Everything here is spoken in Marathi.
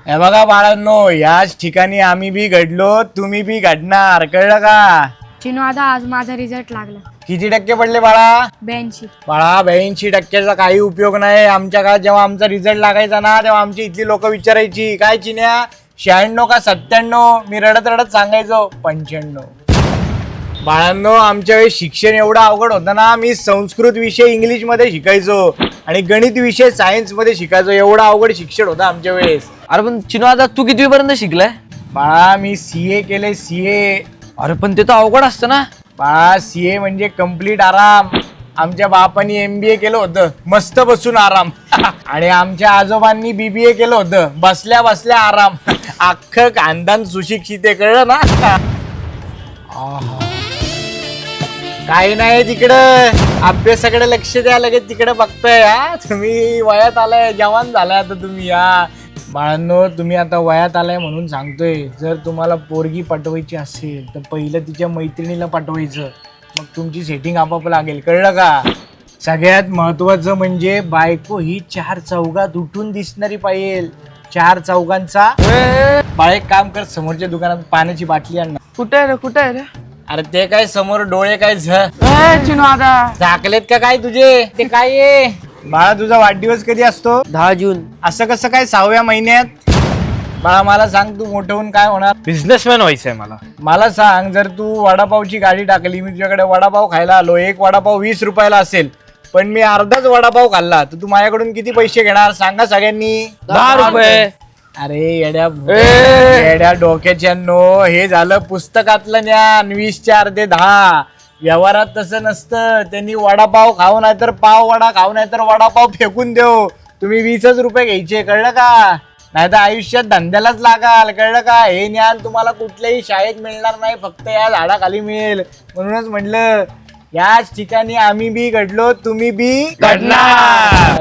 हे बघा बाळांनो, याच ठिकाणी आम्ही बी घडलो, तुम्ही बी घडणार, कळलं का? चिनू आता आज माझा रिझल्ट लागला किती टक्के पडले बाळा? 82. बाळा 82% काही उपयोग नाही. आमच्या काळात जेव्हा आमचा रिझल्ट लागायचा ना, तेव्हा आमची इथली लोक विचारायची काय चिन्या 96 का 97? मी रडत रडत सांगायचो 95. बाळांनो, आमच्या वेळेस शिक्षण एवढं अवघड होतं ना, मी संस्कृत विषय इंग्लिश मध्ये शिकायचो आणि गणित विषय सायन्स मध्ये शिकायचो. एवढं अवघड शिक्षण होतं आमच्या वेळेस. अरे पण चिनू आता तू कितवी पर्यंत शिकलाय? बाळा मी CA केले, CA. अरे पण ते तर अवघड असतं ना. बाळा CA म्हणजे कम्प्लीट आराम. आमच्या बापांनी MBA केलं होतं, मस्त बसून आराम. आणि आमच्या आजोबांनी BBA केलं होतं, बसल्या बसल्या आराम. अख्खं खानदान सुशिक्षित आहे, कळलं ना? काही नाही तिकडं, अभ्यासाकडे लक्ष द्या. लगेच तिकडे बघताय. हा तुम्ही वयात आलाय, जवान झालाय आता तुम्ही. हा बाळांनो, तुम्ही आता वयात आलाय म्हणून सांगतोय, जर तुम्हाला पोरगी पटवायची असेल तर पहिलं तिच्या मैत्रिणीला पटवायचं, मग तुमची सेटिंग आपोआप लागेल, कळलं का? सगळ्यात महत्वाचं म्हणजे बायको ही 4 चौघात उठून दिसणारी पाहिजे. 4 चौघांचा. बाळ एक काम कर, समोरच्या दुकानात पाण्याची बाटली आण ना. कुठे आहे रे, कुठे आहे रे? अरे ते काय समोर डोळे काय चिनू आता झाकलेत का काय तुझे? ते काय आहे? बाळा तुझा वाढदिवस कधी असतो? 10 जून. असं कसं काय 6व्या महिन्यात? बाळा मला सांग, तू मोठं होऊन काय होणार? बिझनेसमॅन व्हायचंय मला. मला सांग, जर तू वडापावची गाडी टाकली, मी तुझ्याकडे वडापाव खायला आलो, एक वडापाव 20 रुपयाला असेल, पण मी अर्धाच वडापाव खाल्ला, तर तू माझ्याकडून किती पैसे घेणार सांगा सगळ्यांनी? 10 रुपये. अरे येड्या डोक्याच्या नो, हे झालं पुस्तकातलं ज्ञान. 20 चे अर्धे 10. व्यवहारात तसं नसतं. त्यांनी वडापाव खाऊ नाही तर पाव वडा खाऊ नाही तर वडापाव फेकून देऊ. तुम्ही 20च रुपये घ्यायचे, कळलं का? नाही तर आयुष्यात धंद्यालाच लागाल, कळलं का? हे ज्ञान तुम्हाला कुठल्याही शाळेत मिळणार नाही, फक्त या झाडाखाली मिळेल. म्हणूनच म्हटलं, याच ठिकाणी आम्ही बी घडलो, तुम्ही बी घडणार.